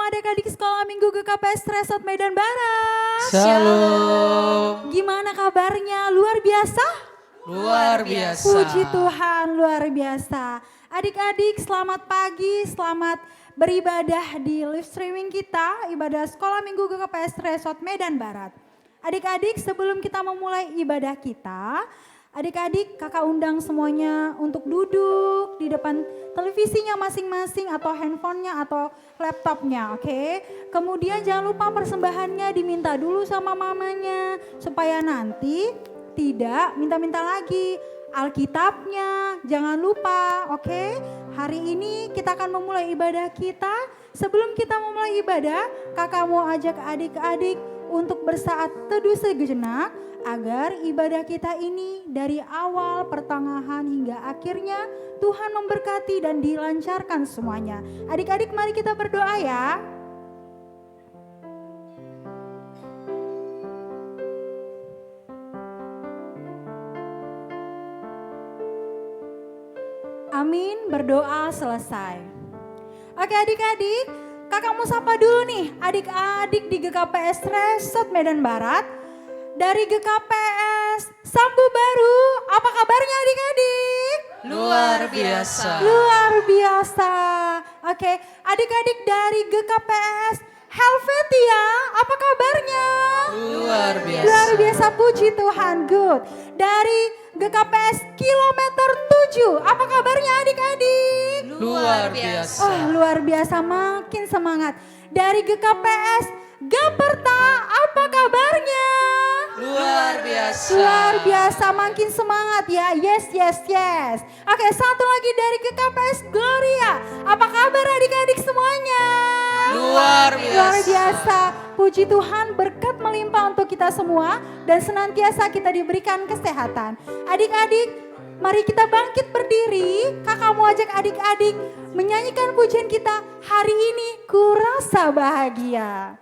adik-adik sekolah minggu GKPS Resort Medan Barat. Shalom. Gimana kabarnya? Luar biasa? Luar biasa. Puji Tuhan, luar biasa. Adik-adik selamat pagi, selamat beribadah di live streaming kita, ibadah sekolah minggu GKPS Resort Medan Barat. Adik-adik sebelum kita memulai ibadah kita, adik-adik kakak undang semuanya untuk duduk di depan televisinya masing-masing atau handphonenya atau laptopnya, oke? Kemudian jangan lupa persembahannya diminta dulu sama mamanya supaya nanti tidak minta-minta lagi. Alkitabnya jangan lupa, oke? Hari ini kita akan memulai ibadah kita. Sebelum kita memulai ibadah, kakak mau ajak adik-adik untuk bersaat teduh sejenak agar ibadah kita ini dari awal, pertengahan hingga akhirnya Tuhan memberkati dan dilancarkan semuanya. Adik-adik mari kita berdoa ya. Amin, berdoa selesai. Oke adik-adik, kakak mau sapa dulu nih adik-adik di GKPS Resort Medan Barat. Dari GKPS Sambu Baru, apa kabarnya adik-adik? Luar biasa. Luar biasa. Oke, adik-adik dari GKPS Helvetia, apa kabarnya? Luar biasa. Luar biasa, puji Tuhan, good. Dari GKPS Kilometer 7, apa kabarnya adik-adik? Luar biasa. Oh, luar biasa, makin semangat. Dari GKPS Gaperta, apa kabarnya? Luar biasa. Luar biasa, makin semangat ya. Yes, yes, yes. Oke, satu lagi dari GKPS Gloria. Apa kabar adik-adik semuanya? Luar biasa. Luar biasa. Puji Tuhan, berkat melimpah untuk kita semua dan senantiasa kita diberikan kesehatan. Adik-adik, mari kita bangkit berdiri. Kakak mau ajak adik-adik menyanyikan pujian kita. Hari ini ku rasa bahagia.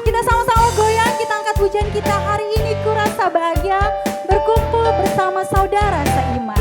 Kita sama-sama goyang, kita angkat pujian kita. Hari ini ku rasa bahagia berkumpul bersama saudara seiman.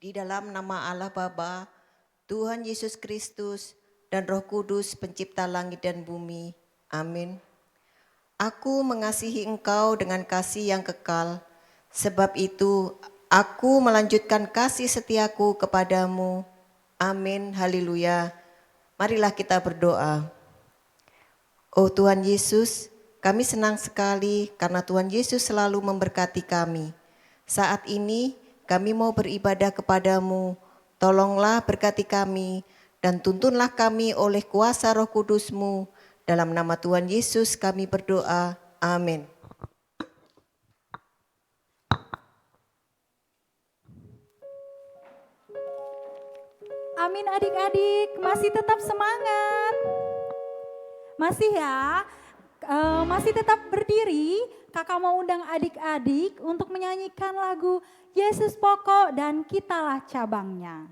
Di dalam nama Allah Bapa, Tuhan Yesus Kristus, dan Roh Kudus pencipta langit dan bumi. Amin. Aku mengasihi engkau dengan kasih yang kekal. Sebab itu aku melanjutkan kasih setiaku kepadamu. Amin. Haleluya. Marilah kita berdoa. Oh Tuhan Yesus, kami senang sekali karena Tuhan Yesus selalu memberkati kami. Saat ini kami mau beribadah kepadamu. Tolonglah berkati kami dan tuntunlah kami oleh kuasa Roh Kudus-Mu. Dalam nama Tuhan Yesus kami berdoa. Amin. Amin adik-adik, masih tetap semangat. Masih ya, masih tetap berdiri. Kakak mau undang adik-adik untuk menyanyikan lagu Yesus Pokok dan Kitalah Cabangnya.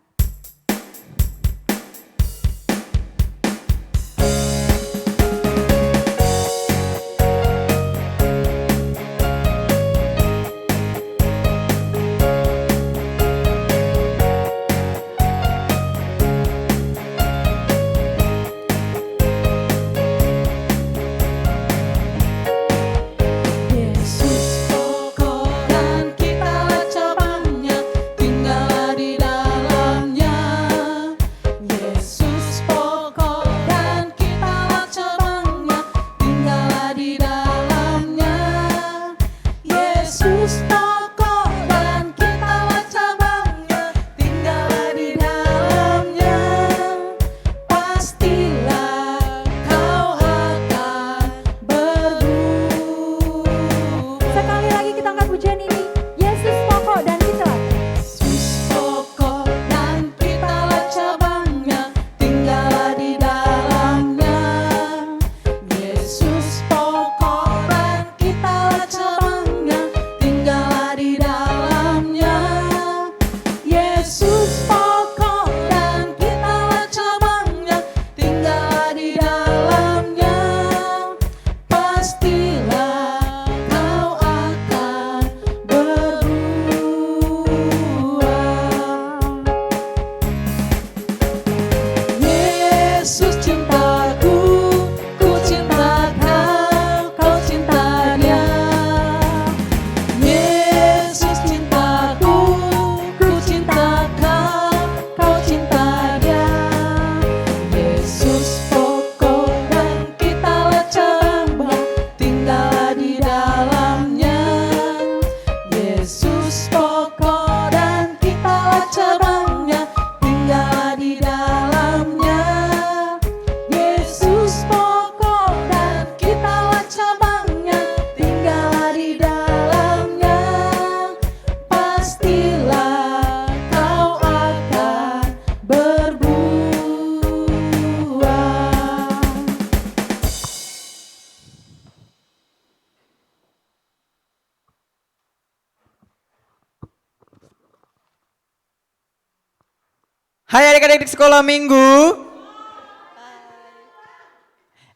Hai adik-adik di sekolah minggu.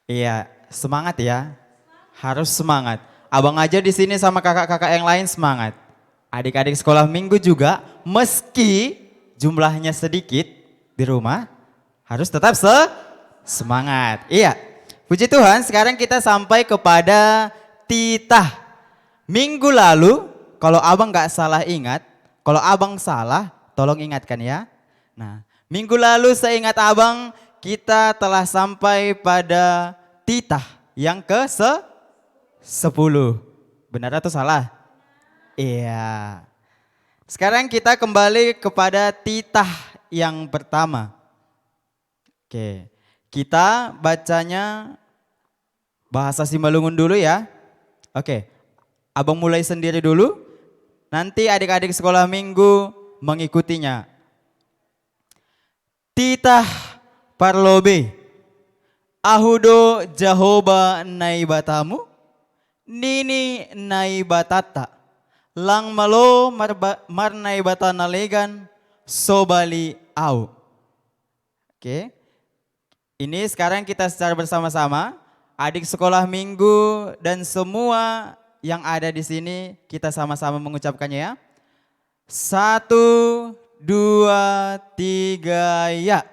Iya, semangat ya. Harus semangat. Abang aja di sini sama kakak-kakak yang lain semangat. Adik-adik sekolah minggu juga meski jumlahnya sedikit di rumah harus tetap semangat. Iya. Puji Tuhan, sekarang kita sampai kepada titah. Minggu lalu kalau abang gak salah ingat, kalau abang salah tolong ingatkan ya. Nah, minggu lalu seingat abang kita telah sampai pada titah yang ke-10. Benar atau salah? Iya. Sekarang kita kembali kepada titah yang pertama. Oke, kita bacanya bahasa Simalungun dulu ya. Oke, abang mulai sendiri dulu. Nanti adik-adik sekolah minggu mengikutinya. Titah parlobe, ahudo jahoba naibatamu, nini naibatata, lang malo marnaibata nalegan, sobali au. Oke, ini sekarang kita secara bersama-sama, adik sekolah minggu dan semua yang ada di sini kita sama-sama mengucapkannya ya. 1, 2, 3, ya.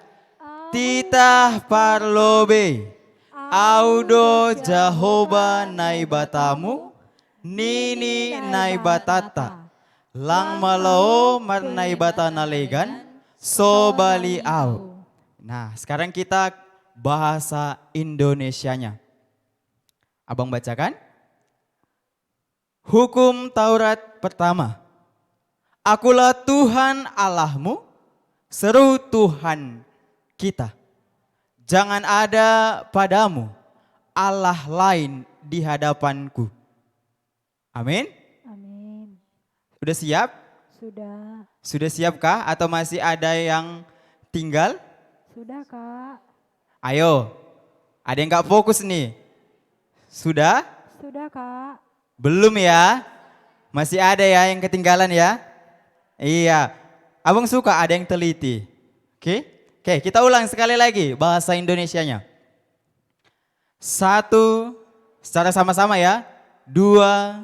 Titah parlobe, audo Jehovah naibatamu, nini naibatata, lang malao marnaibata nalegan, sobali au. Nah, sekarang kita bahasa Indonesianya. Abang bacakan. Hukum Taurat pertama. Akulah Tuhan Allahmu, seru Tuhan kita. Jangan ada padamu Allah lain di hadapanku. Amin. Amin. Sudah siap? Sudah. Sudah siapkah atau masih ada yang tinggal? Sudah, Kak. Ayo, ada yang gak fokus nih. Sudah? Sudah, Kak. Belum ya? Masih ada ya yang ketinggalan ya? Iya, abang suka ada yang teliti. Oke? Oke, kita ulang sekali lagi bahasa Indonesianya. 1, secara sama-sama ya. 2,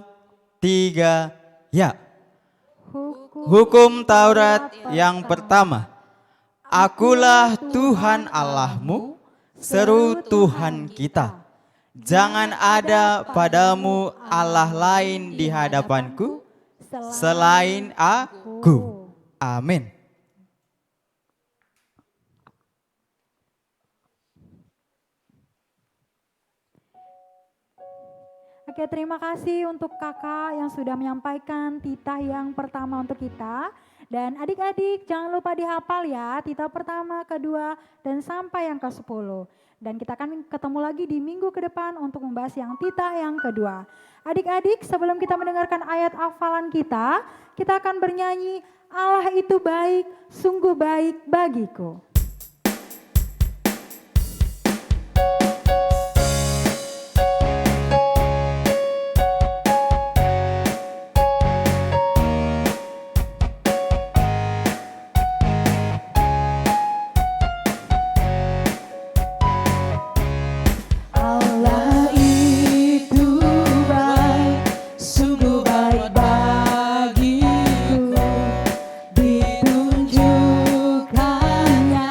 3, ya. Hukum Taurat yang pertama. Akulah Tuhan Allahmu, seru Tuhan kita. Jangan ada padamu Allah lain di hadapanku selain aku. Amin. Oke, terima kasih untuk kakak yang sudah menyampaikan titah yang pertama untuk kita. Dan adik-adik jangan lupa dihafal ya, titah pertama, kedua, dan sampai yang ke-10. Dan kita akan ketemu lagi di minggu ke depan untuk membahas yang titah yang kedua. Adik-adik sebelum kita mendengarkan ayat hafalan kita akan bernyanyi Allah itu baik, sungguh baik bagiku. Allah itu baik, sungguh baik bagiku, ditunjukkannya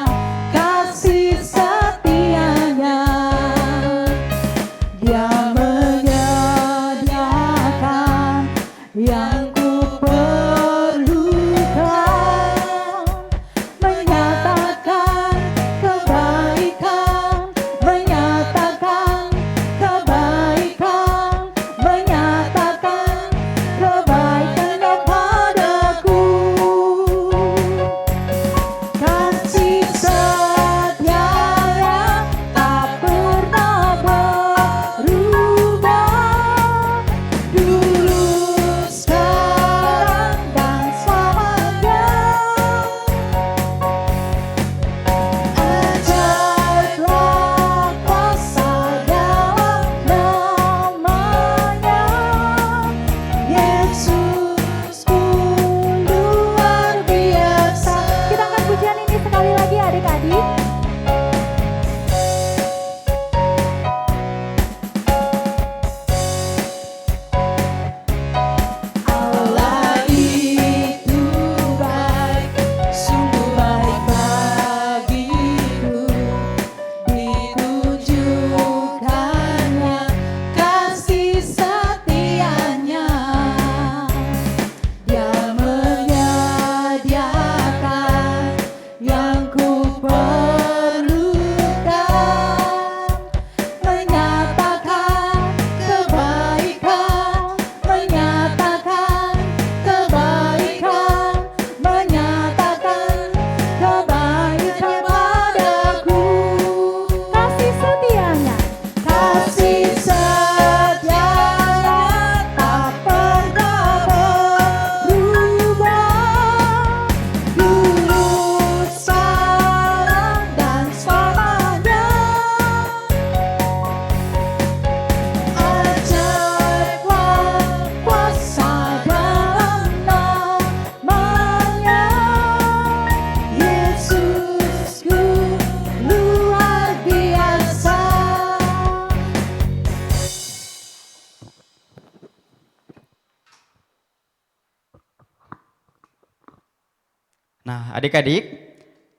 Nah, adik-adik,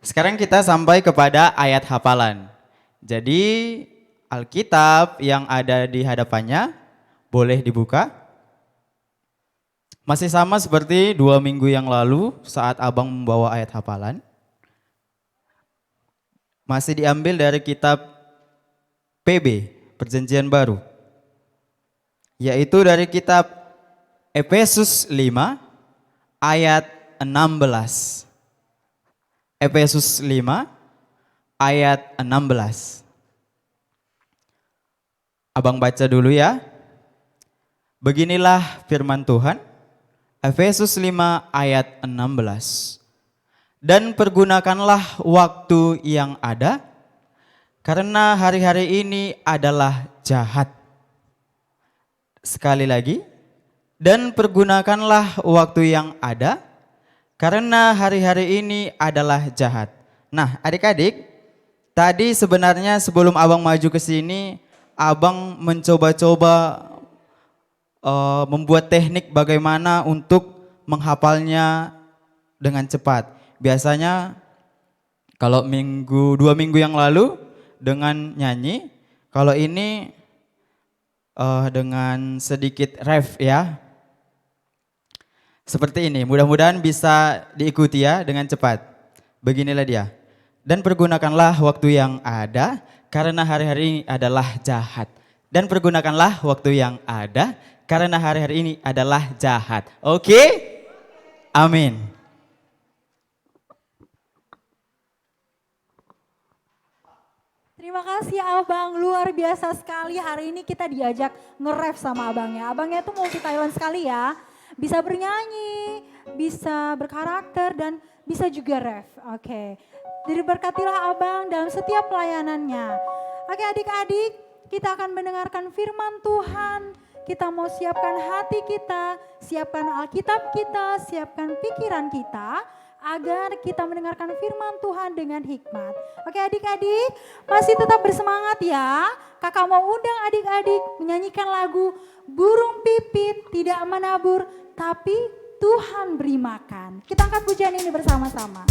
sekarang kita sampai kepada ayat hafalan. Jadi, Alkitab yang ada di hadapannya boleh dibuka. Masih sama seperti 2 minggu yang lalu saat abang membawa ayat hafalan. Masih diambil dari kitab PB, Perjanjian Baru. Yaitu dari kitab Efesus 5 ayat 16. Efesus 5 ayat 16. Abang baca dulu ya. Beginilah firman Tuhan. Efesus 5 ayat 16. Dan pergunakanlah waktu yang ada, karena hari-hari ini adalah jahat. Sekali lagi, dan pergunakanlah waktu yang ada, karena hari-hari ini adalah jahat. Nah, adik-adik, tadi sebenarnya sebelum abang maju ke sini, abang mencoba-coba membuat teknik bagaimana untuk menghafalnya dengan cepat. Biasanya kalau 2 minggu yang lalu dengan nyanyi, kalau ini dengan sedikit ref ya. Seperti ini, mudah-mudahan bisa diikuti ya dengan cepat. Beginilah dia. Dan pergunakanlah waktu yang ada, karena hari-hari ini adalah jahat. Dan pergunakanlah waktu yang ada, karena hari-hari ini adalah jahat. Oke? Amin. Terima kasih abang, luar biasa sekali. Hari ini kita diajak nge-rap sama abangnya. Abangnya tuh multi talent sekali ya. Bisa bernyanyi, bisa berkarakter, dan bisa juga rap. Oke, diberkatilah abang dalam setiap pelayanannya. Oke adik-adik, kita akan mendengarkan firman Tuhan. Kita mau siapkan hati kita, siapkan Alkitab kita, siapkan pikiran kita, agar kita mendengarkan firman Tuhan dengan hikmat. Oke adik-adik, masih tetap bersemangat ya. Kakak mau undang adik-adik menyanyikan lagu Burung Pipit Tidak Menabur, tapi Tuhan Beri Makan. Kita angkat pujian ini bersama-sama.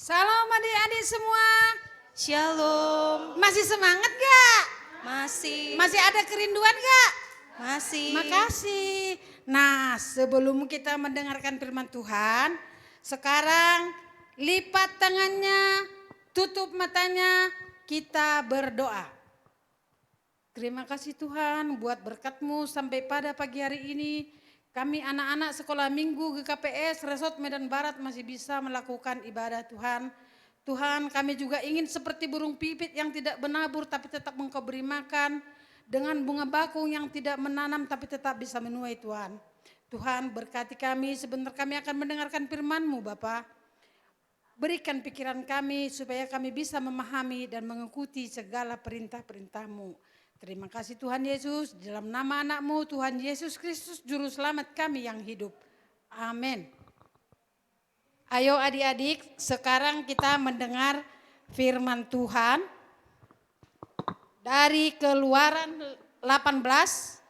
Salam adik-adik semua. Shalom. Masih semangat gak? Masih. Masih ada kerinduan gak? Masih. Makasih. Nah, sebelum kita mendengarkan firman Tuhan, sekarang lipat tangannya, tutup matanya, kita berdoa. Terima kasih Tuhan buat berkat-Mu sampai pada pagi hari ini. Kami anak-anak sekolah minggu GKPS Resort Medan Barat masih bisa melakukan ibadah Tuhan. Tuhan, kami juga ingin seperti burung pipit yang tidak menabur tapi tetap Engkau beri makan. Dengan bunga bakung yang tidak menanam tapi tetap bisa menuai Tuhan. Tuhan berkati kami, sebentar kami akan mendengarkan firman-Mu Bapa. Berikan pikiran kami supaya kami bisa memahami dan mengikuti segala perintah-perintah-Mu. Terima kasih Tuhan Yesus, dalam nama anak-Mu Tuhan Yesus Kristus Juru Selamat kami yang hidup. Amin. Ayo adik-adik, sekarang kita mendengar firman Tuhan dari Keluaran 18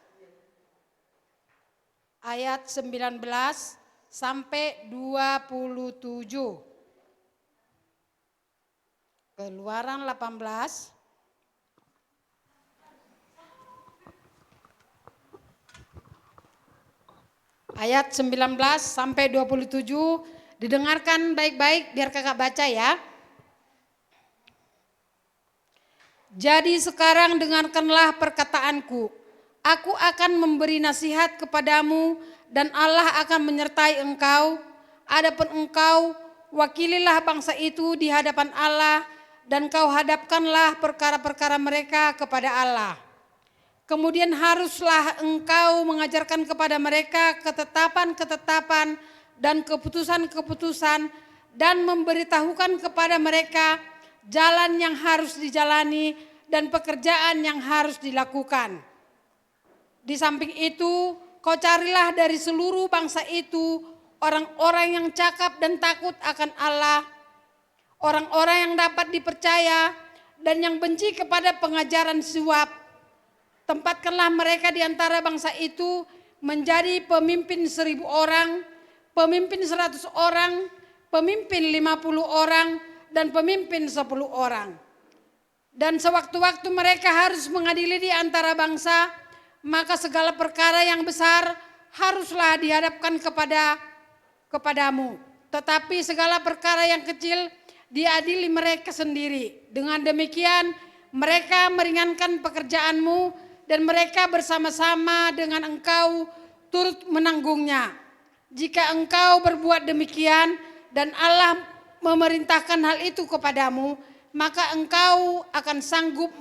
ayat 19 sampai 27. Keluaran 18 ayat 19 sampai 27. Didengarkan baik-baik biar kakak baca ya. Jadi sekarang dengarkanlah perkataanku. Aku akan memberi nasihat kepadamu dan Allah akan menyertai engkau. Adapun engkau, wakililah bangsa itu di hadapan Allah dan kau hadapkanlah perkara-perkara mereka kepada Allah. Kemudian haruslah engkau mengajarkan kepada mereka ketetapan-ketetapan dan keputusan-keputusan dan memberitahukan kepada mereka jalan yang harus dijalani dan pekerjaan yang harus dilakukan. Di samping itu, kau carilah dari seluruh bangsa itu orang-orang yang cakap dan takut akan Allah, orang-orang yang dapat dipercaya dan yang benci kepada pengajaran suap. Tempatkanlah mereka di antara bangsa itu menjadi pemimpin 1.000 orang, pemimpin 100 orang, pemimpin 50 orang, dan pemimpin 10 orang. Dan sewaktu-waktu mereka harus mengadili di antara bangsa, maka segala perkara yang besar haruslah dihadapkan kepadamu. Tetapi segala perkara yang kecil diadili mereka sendiri. Dengan demikian mereka meringankan pekerjaanmu dan mereka bersama-sama dengan engkau turut menanggungnya. Jika engkau berbuat demikian dan Allah memerintahkan hal itu kepadamu, maka engkau akan sanggup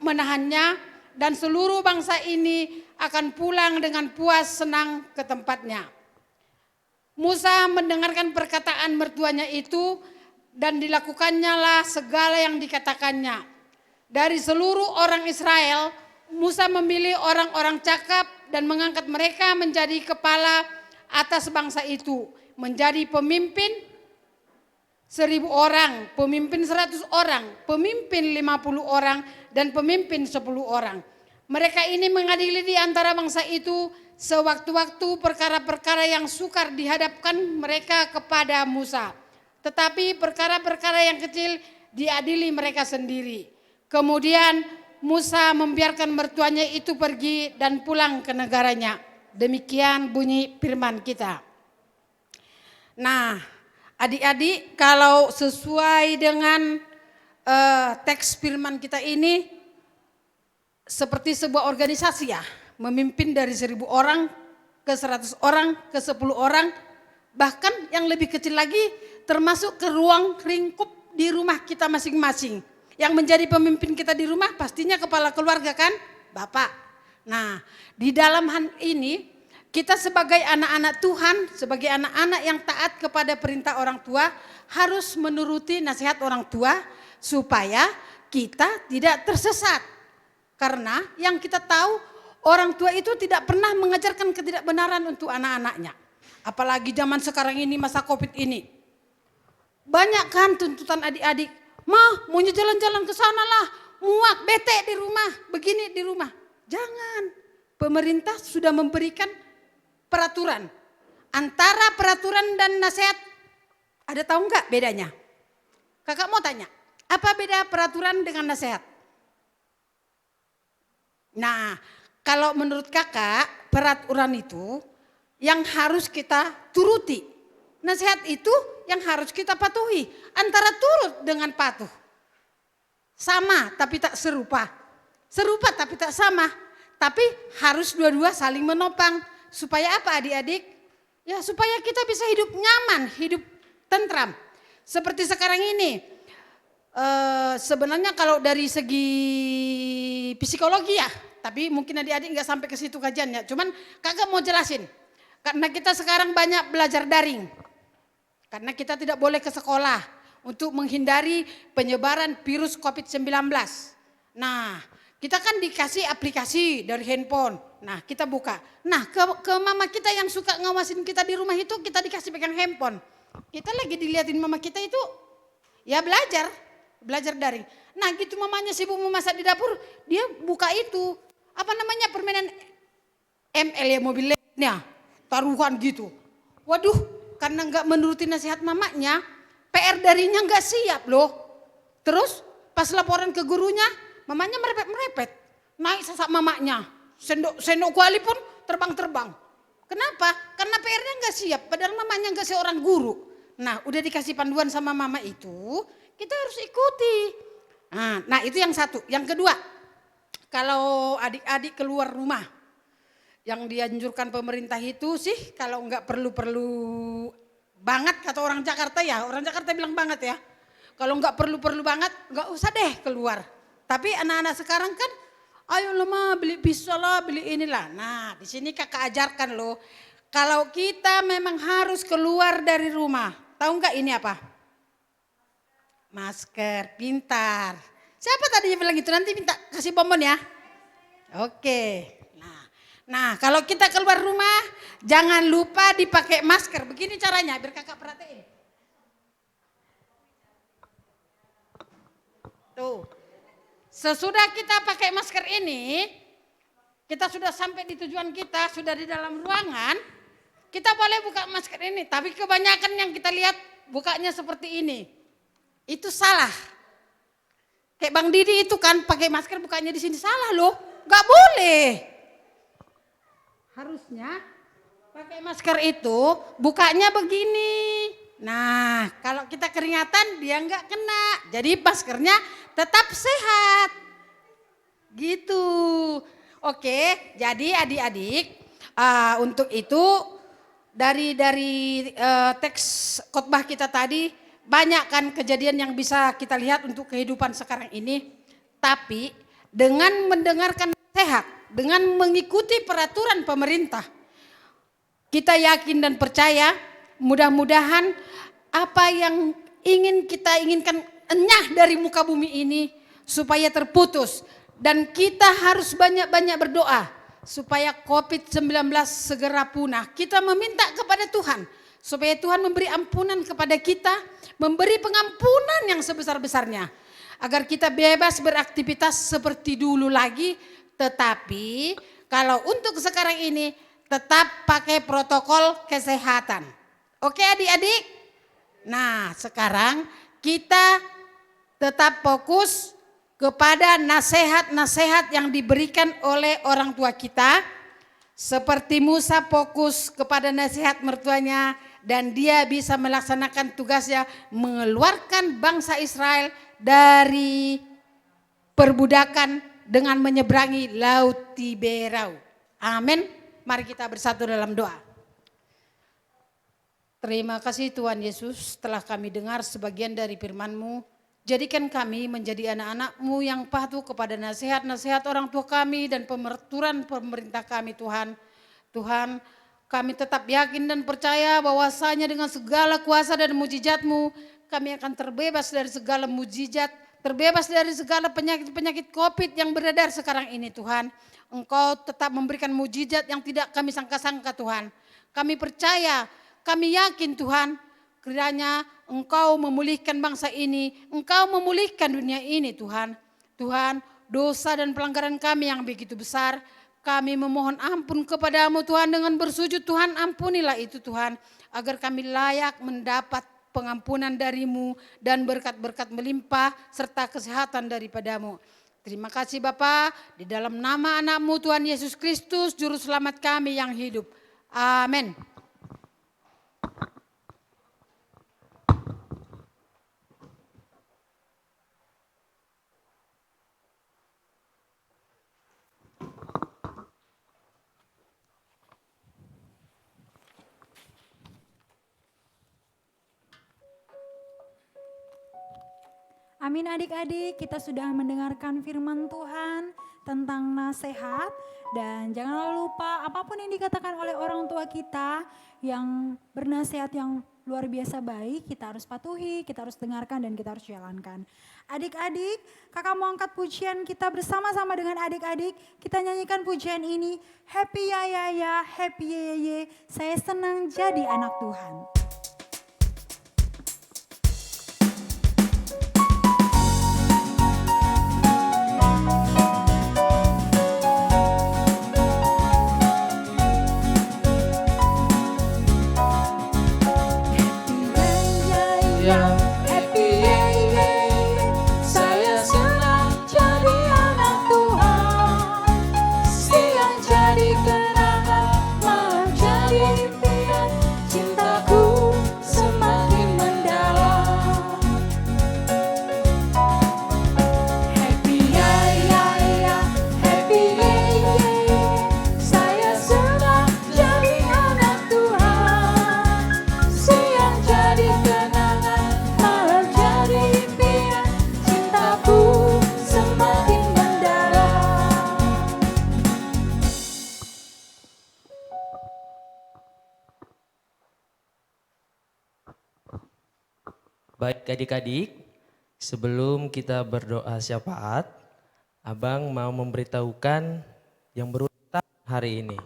menahannya dan seluruh bangsa ini akan pulang dengan puas senang ke tempatnya. Musa mendengarkan perkataan mertuanya itu dan dilakukannya lah segala yang dikatakannya. Dari seluruh orang Israel, Musa memilih orang-orang cakap dan mengangkat mereka menjadi kepala atas bangsa itu, menjadi pemimpin 1.000 orang, pemimpin 100 orang, pemimpin 50 orang, dan pemimpin 10 orang. Mereka ini mengadili di antara bangsa itu sewaktu-waktu perkara-perkara yang sukar dihadapkan mereka kepada Musa. Tetapi perkara-perkara yang kecil diadili mereka sendiri. Kemudian Musa membiarkan mertuanya itu pergi dan pulang ke negaranya. Demikian bunyi firman kita. Nah, adik-adik, kalau sesuai dengan teks firman kita ini seperti sebuah organisasi ya, memimpin dari 1.000 orang ke 100 orang ke 10 orang, bahkan yang lebih kecil lagi termasuk ke ruang lingkup di rumah kita masing-masing. Yang menjadi pemimpin kita di rumah pastinya kepala keluarga kan, Bapak. Nah, di dalam hal ini kita sebagai anak-anak Tuhan, sebagai anak-anak yang taat kepada perintah orang tua harus menuruti nasihat orang tua supaya kita tidak tersesat. Karena yang kita tahu orang tua itu tidak pernah mengajarkan ketidakbenaran untuk anak-anaknya. Apalagi zaman sekarang ini masa Covid ini. Banyak kan tuntutan adik-adik, "Mah, maunya jalan-jalan ke sana lah, muak, bete di rumah, begini di rumah." Jangan. Pemerintah sudah memberikan peraturan. Antara peraturan dan nasihat, ada tahu enggak bedanya? Kakak mau tanya, apa beda peraturan dengan nasihat? Nah, kalau menurut kakak, peraturan itu yang harus kita turuti. Nasihat itu yang harus kita patuhi. Antara turut dengan patuh. Sama tapi tak serupa. Serupa tapi tak sama. Tapi harus dua-dua saling menopang. Supaya apa adik-adik? Ya supaya kita bisa hidup nyaman, hidup tentram. Seperti sekarang ini. Sebenarnya kalau dari segi psikologi ya. Tapi mungkin adik-adik gak sampai ke situ kajiannya. Cuman kakak mau jelasin. Karena kita sekarang banyak belajar daring. Karena kita tidak boleh ke sekolah untuk menghindari penyebaran virus COVID-19. Nah, kita kan dikasih aplikasi dari handphone. Nah, kita buka. Nah, ke mama kita yang suka ngawasin kita di rumah itu, kita dikasih pegang handphone. Kita lagi diliatin mama kita itu, ya belajar daring. Nah, gitu mamanya sibuk memasak di dapur, dia buka itu. Apa namanya permainan ML ya, Mobile Legends-nya. Taruhan gitu. Waduh, karena nggak menuruti nasihat mamanya, PR darinya nggak siap loh. Terus pas laporan ke gurunya, mamanya merepet-merepet. Naik sesak mamanya, sendok kuali pun terbang-terbang. Kenapa? Karena PR-nya nggak siap, padahal mamanya nggak seorang guru. Nah, udah dikasih panduan sama mama itu, kita harus ikuti. Nah itu yang satu. Yang kedua, kalau adik-adik keluar rumah, yang dianjurkan pemerintah itu sih kalau nggak perlu-perlu banget kata orang Jakarta ya. Orang Jakarta bilang banget ya. Kalau nggak perlu-perlu banget nggak usah deh keluar. Tapi anak-anak sekarang kan ayo lo mah beli pisau lah, beli inilah. Nah di sini kakak ajarkan loh. Kalau kita memang harus keluar dari rumah. Tahu nggak ini apa? Masker, pintar. Siapa tadinya bilang gitu? Nanti minta kasih bonbon ya. Oke. Nah, kalau kita keluar rumah, jangan lupa dipakai masker. Begini caranya, biar kakak perhatiin. Tuh, sesudah kita pakai masker ini, kita sudah sampai di tujuan kita, sudah di dalam ruangan, kita boleh buka masker ini. Tapi kebanyakan yang kita lihat bukanya seperti ini. Itu salah. Kayak Bang Didi itu kan pakai masker bukanya di sini, salah loh. Gak boleh. Harusnya pakai masker itu bukanya begini. Nah, kalau kita keringatan dia nggak kena. Jadi maskernya tetap sehat. Gitu. Oke, jadi adik-adik untuk itu dari teks khotbah kita tadi banyak kan kejadian yang bisa kita lihat untuk kehidupan sekarang ini. Tapi dengan mendengarkan sehat, dengan mengikuti peraturan pemerintah, kita yakin dan percaya mudah-mudahan apa yang kita inginkan enyah dari muka bumi ini supaya terputus. Dan kita harus banyak-banyak berdoa supaya COVID-19 segera punah. Kita meminta kepada Tuhan supaya Tuhan memberi ampunan kepada kita, memberi pengampunan yang sebesar-besarnya. Agar kita bebas beraktivitas seperti dulu lagi. Tetapi kalau untuk sekarang ini tetap pakai protokol kesehatan. Oke adik-adik? Nah sekarang kita tetap fokus kepada nasihat-nasihat yang diberikan oleh orang tua kita. Seperti Musa fokus kepada nasihat mertuanya dan dia bisa melaksanakan tugasnya mengeluarkan bangsa Israel dari perbudakan dengan menyeberangi Laut Tiberau. Amin. Mari kita bersatu dalam doa. Terima kasih Tuhan Yesus telah kami dengar sebagian dari firman-Mu. Jadikan kami menjadi anak-anak-Mu yang patuh kepada nasihat-nasihat orang tua kami dan pemeraturan pemerintah kami Tuhan. Tuhan, kami tetap yakin dan percaya bahwasanya dengan segala kuasa dan mujizat-Mu kami akan terbebas dari segala mujizat, terbebas dari segala penyakit-penyakit COVID yang beredar sekarang ini Tuhan. Engkau tetap memberikan mujizat yang tidak kami sangka-sangka Tuhan. Kami percaya, kami yakin Tuhan, kiranya Engkau memulihkan bangsa ini, Engkau memulihkan dunia ini Tuhan. Tuhan, dosa dan pelanggaran kami yang begitu besar, kami memohon ampun kepadamu Tuhan dengan bersujud Tuhan, ampunilah itu Tuhan. Agar kami layak mendapat pengampunan darimu dan berkat-berkat melimpah serta kesehatan daripadamu. Terima kasih Bapa, di dalam nama anak-Mu Tuhan Yesus Kristus, Juru Selamat kami yang hidup. Amin. Amin adik-adik, kita sudah mendengarkan firman Tuhan. tentang nasihat. Dan jangan lupa apapun yang dikatakan oleh orang tua kita yang bernasihat yang luar biasa baik, kita harus patuhi, kita harus dengarkan dan kita harus jalankan. Adik-adik, kakak mau angkat pujian kita bersama-sama dengan adik-adik. Kita nyanyikan pujian ini, happy ya ya ya, happy ye ye ye, saya senang jadi anak Tuhan. Ya, happy yeah, yeah. Saya senang jadi anak Tuhan. Siang jadi kenangan, malam jadi impian. Cintaku semakin mendalam. Happy ya ya ya, happy yeah, yeah. Saya senang jadi anak Tuhan. Siang jadi kenangan, malam jadi impian. Cintaku semakin mendalam. Baik adik-adik, sebelum kita berdoa syafaat, Abang mau memberitahukan yang berulang tahun hari ini.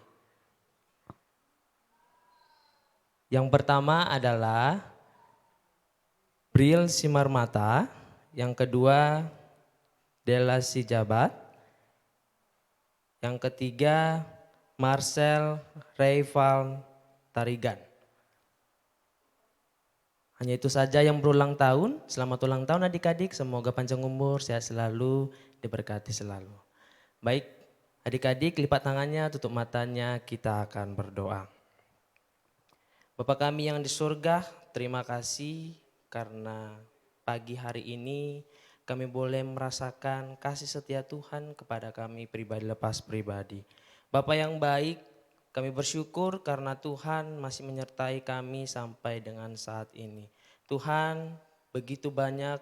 Yang pertama adalah Bril Simarmata, yang kedua Della Sijabat, yang ketiga Marcel Rayval Tarigan. Hanya itu saja yang berulang tahun. Selamat ulang tahun adik-adik, semoga panjang umur, sehat selalu, diberkati selalu. Baik, adik-adik lipat tangannya, tutup matanya, kita akan berdoa. Bapa kami yang di surga, terima kasih karena pagi hari ini kami boleh merasakan kasih setia Tuhan kepada kami pribadi lepas pribadi. Bapa yang baik, kami bersyukur karena Tuhan masih menyertai kami sampai dengan saat ini. Tuhan, begitu banyak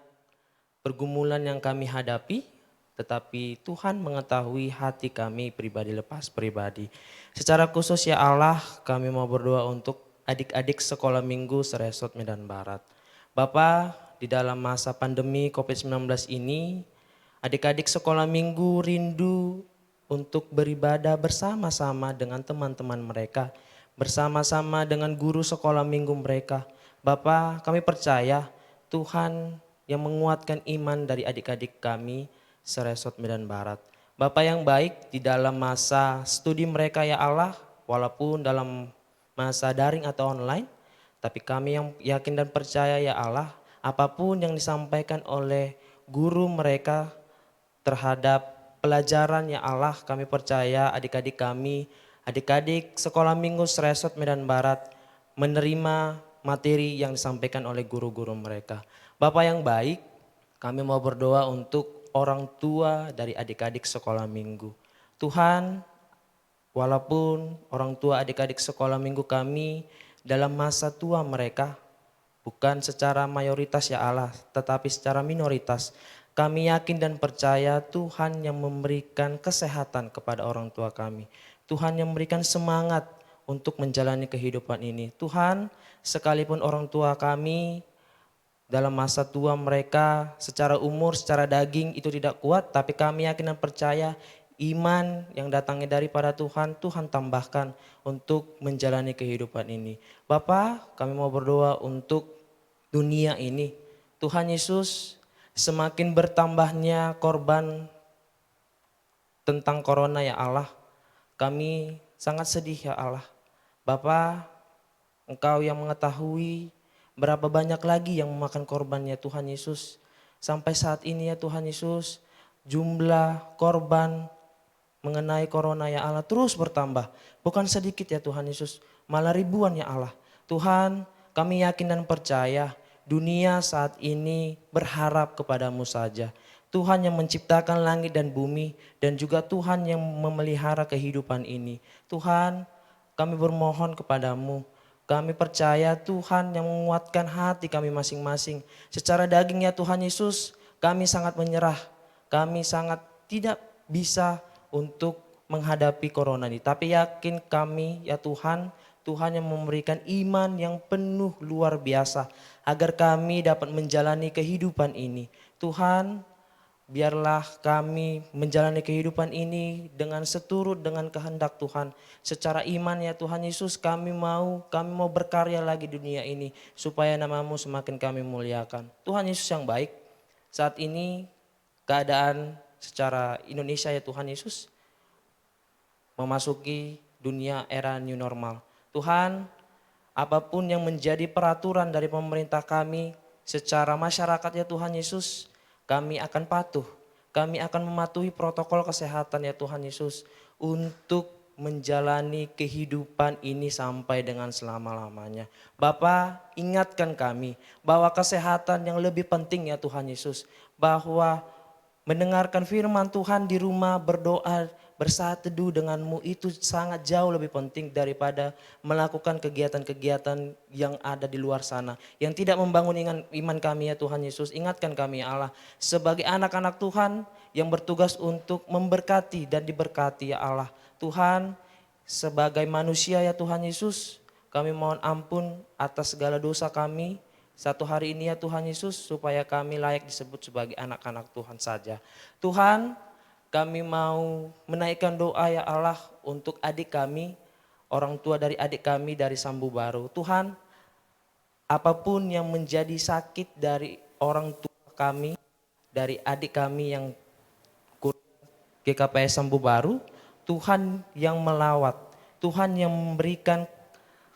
pergumulan yang kami hadapi, tetapi Tuhan mengetahui hati kami pribadi lepas pribadi. Secara khusus ya Allah, kami mau berdoa untuk adik-adik sekolah minggu Seresot Medan Barat. Bapa, di dalam masa pandemi COVID-19 ini, adik-adik sekolah minggu rindu untuk beribadah bersama-sama dengan teman-teman mereka, bersama-sama dengan guru sekolah minggu mereka. Bapa, kami percaya Tuhan yang menguatkan iman dari adik-adik kami Seresot Medan Barat. Bapa yang baik, di dalam masa studi mereka ya Allah, walaupun dalam masa daring atau online, tapi kami yang yakin dan percaya ya Allah, apapun yang disampaikan oleh guru mereka terhadap pelajaran ya Allah, kami percaya adik-adik kami, adik-adik sekolah minggu Seresot Medan Barat menerima materi yang disampaikan oleh guru-guru mereka. Bapak yang baik, kami mau berdoa untuk orang tua dari adik-adik sekolah minggu. Tuhan, walaupun orang tua adik-adik sekolah minggu kami dalam masa tua mereka, bukan secara mayoritas ya Allah, tetapi secara minoritas, kami yakin dan percaya Tuhan yang memberikan kesehatan kepada orang tua kami. Tuhan yang memberikan semangat untuk menjalani kehidupan ini. Tuhan, sekalipun orang tua kami dalam masa tua mereka secara umur, secara daging itu tidak kuat, tapi kami yakin dan percaya iman yang datangnya daripada Tuhan, Tuhan tambahkan untuk menjalani kehidupan ini. Bapa, kami mau berdoa untuk dunia ini. Tuhan Yesus, semakin bertambahnya korban tentang corona ya Allah, kami sangat sedih ya Allah. Bapa, Engkau yang mengetahui berapa banyak lagi yang memakan korbannya Tuhan Yesus. Sampai saat ini ya Tuhan Yesus, jumlah korban mengenai corona ya Allah terus bertambah. Bukan sedikit ya Tuhan Yesus, malah ribuan ya Allah. Tuhan, kami yakin dan percaya dunia saat ini berharap kepadamu saja. Tuhan yang menciptakan langit dan bumi dan juga Tuhan yang memelihara kehidupan ini. Tuhan, kami bermohon kepadamu. Kami percaya Tuhan yang menguatkan hati kami masing-masing. Secara daging ya Tuhan Yesus, kami sangat menyerah. Kami sangat tidak bisa untuk menghadapi corona ini. Tapi yakin kami ya Tuhan, Tuhan yang memberikan iman yang penuh luar biasa agar kami dapat menjalani kehidupan ini. Tuhan, biarlah kami menjalani kehidupan ini dengan seturut dengan kehendak Tuhan. Secara iman ya Tuhan Yesus kami mau berkarya lagi di dunia ini supaya nama-Mu semakin kami muliakan. Tuhan Yesus yang baik, saat ini keadaan secara Indonesia ya Tuhan Yesus memasuki dunia era new normal. Tuhan, apapun yang menjadi peraturan dari pemerintah kami secara masyarakat ya Tuhan Yesus, kami akan patuh, kami akan mematuhi protokol kesehatan ya Tuhan Yesus untuk menjalani kehidupan ini sampai dengan selama-lamanya. Bapa, ingatkan kami bahwa kesehatan yang lebih penting ya Tuhan Yesus, bahwa mendengarkan firman Tuhan di rumah, berdoa, bersaat teduh denganmu itu sangat jauh lebih penting daripada melakukan kegiatan-kegiatan yang ada di luar sana. Yang tidak membangun iman kami ya Tuhan Yesus. Ingatkan kami ya Allah sebagai anak-anak Tuhan yang bertugas untuk memberkati dan diberkati ya Allah. Tuhan sebagai manusia ya Tuhan Yesus kami mohon ampun atas segala dosa kami. Satu hari ini ya Tuhan Yesus supaya kami layak disebut sebagai anak-anak Tuhan saja. Tuhan, kami mau menaikkan doa ya Allah untuk adik kami, orang tua dari adik kami dari Sambu Baru. Tuhan, apapun yang menjadi sakit dari orang tua kami, dari adik kami yang GKPS Sambu Baru, Tuhan yang melawat, Tuhan yang memberikan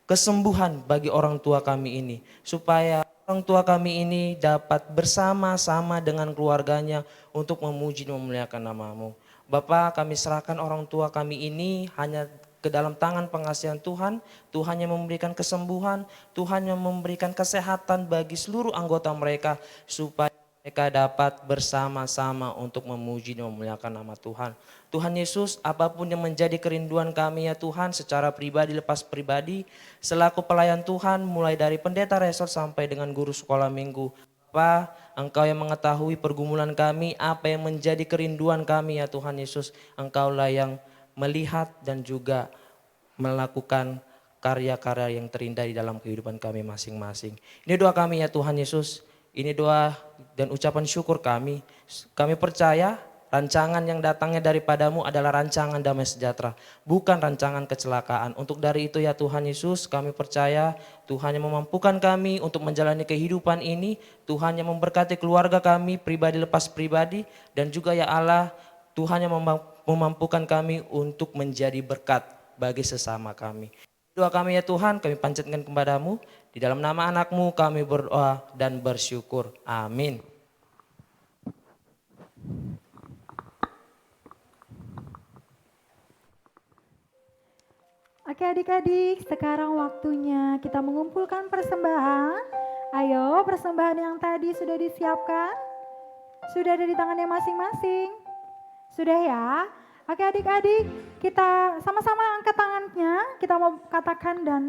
kesembuhan bagi orang tua kami ini. Supaya orang tua kami ini dapat bersama-sama dengan keluarganya untuk memuji dan memuliakan nama-Mu. Bapa, kami serahkan orang tua kami ini hanya ke dalam tangan pengasihan Tuhan. Tuhan yang memberikan kesembuhan, Tuhan yang memberikan kesehatan bagi seluruh anggota mereka supaya mereka dapat bersama-sama untuk memuji dan memuliakan nama Tuhan. Tuhan Yesus, apapun yang menjadi kerinduan kami ya Tuhan secara pribadi lepas pribadi, selaku pelayan Tuhan mulai dari pendeta resort sampai dengan guru sekolah minggu. Bapa, Engkau yang mengetahui pergumulan kami, apa yang menjadi kerinduan kami ya Tuhan Yesus. Engkaulah yang melihat dan juga melakukan karya-karya yang terindah di dalam kehidupan kami masing-masing. Ini doa kami ya Tuhan Yesus, ini doa dan ucapan syukur kami. Kami percaya rancangan yang datangnya daripadamu adalah rancangan damai sejahtera, bukan rancangan kecelakaan. Untuk dari itu ya Tuhan Yesus, kami percaya Tuhan yang memampukan kami untuk menjalani kehidupan ini. Tuhan yang memberkati keluarga kami, pribadi lepas pribadi. Dan juga ya Allah, Tuhan yang memampukan kami untuk menjadi berkat bagi sesama kami. Doa kami ya Tuhan, kami panjatkan kepadamu. Di dalam nama anak-Mu kami berdoa dan bersyukur. Amin. Oke adik-adik, sekarang waktunya kita mengumpulkan persembahan. Ayo, persembahan yang tadi sudah disiapkan? Sudah ada di tangannya masing-masing? Sudah ya? Oke adik-adik, kita sama-sama angkat tangannya. Kita mau katakan dan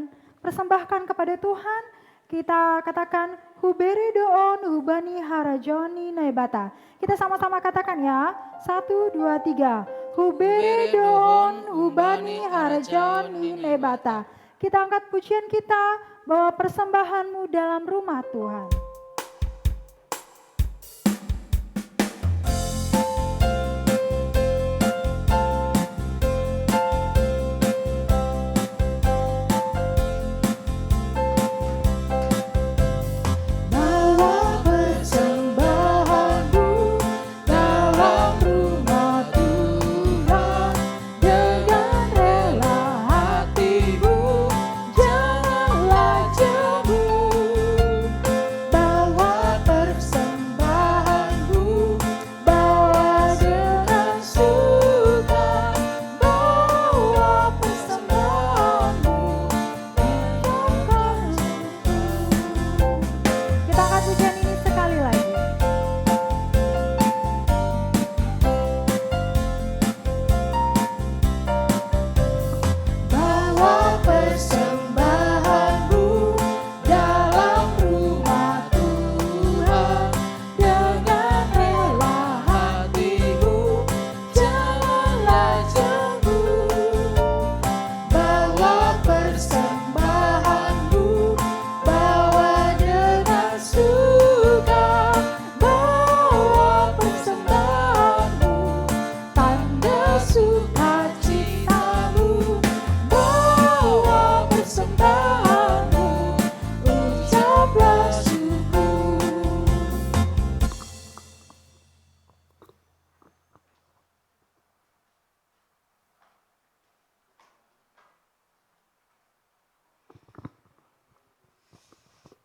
persembahkan kepada Tuhan. Kita katakan, Hubere doon hubani harajoni naibata. Kita sama-sama katakan ya. 1, 2, 3. Hubere doon hubani harajoni naibata. Kita angkat pujian kita, bawa persembahanmu dalam rumah Tuhan.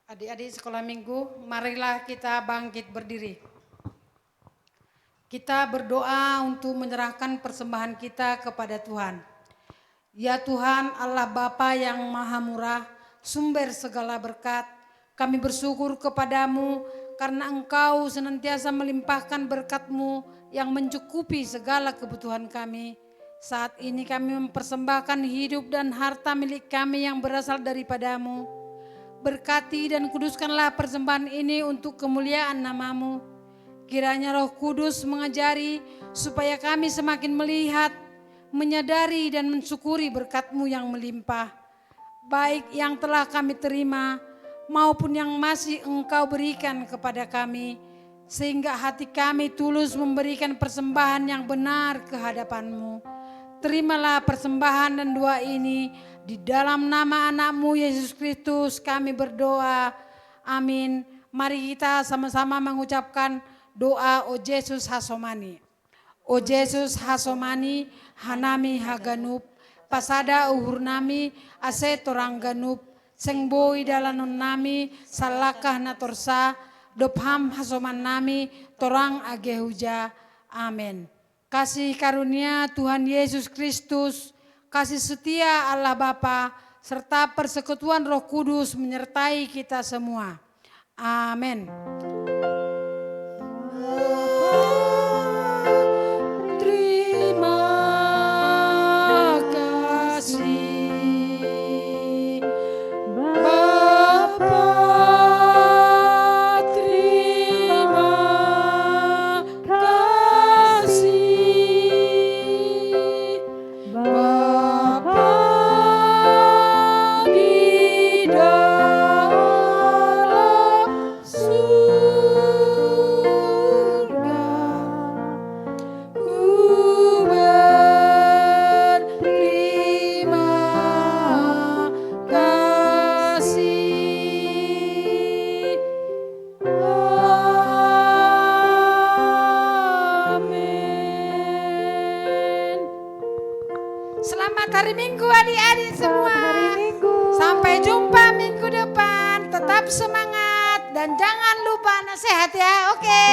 Adik-adik sekolah minggu, marilah kita bangkit berdiri. Kita berdoa untuk menyerahkan persembahan kita kepada Tuhan. Ya Tuhan Allah Bapa yang Maha Murah, sumber segala berkat, kami bersyukur kepadamu karena Engkau senantiasa melimpahkan berkat-Mu yang mencukupi segala kebutuhan kami. Saat ini kami mempersembahkan hidup dan harta milik kami yang berasal daripadamu. Berkati dan kuduskanlah persembahan ini untuk kemuliaan nama-Mu. Kiranya Roh Kudus mengajari supaya kami semakin melihat, menyadari dan mensyukuri berkat-Mu yang melimpah. Baik yang telah kami terima maupun yang masih Engkau berikan kepada kami. Sehingga hati kami tulus memberikan persembahan yang benar ke hadapan-Mu. Terimalah persembahan dan doa ini di dalam nama anak-Mu Yesus Kristus kami berdoa. Amin. Mari kita sama-sama mengucapkan doa O Yesus Hasomani. O Yesus Hasomani hanami haganup pasada uhur nami ase torang ganup sengboi dalanon nami salakah natorsa dopham hasoman nami torang agehuja. Amin. Kasih karunia Tuhan Yesus Kristus, kasih setia Allah Bapa, serta persekutuan Roh Kudus menyertai kita semua. Amin. Terima kasih Bapa, terima kasih Bapa di dalam surga. Ku berterima kasih. Amin. Selamat hari Minggu adik-adik semua. Sampai jumpa minggu depan. Tetap semangat dan jangan lupa nasihat ya. Oke.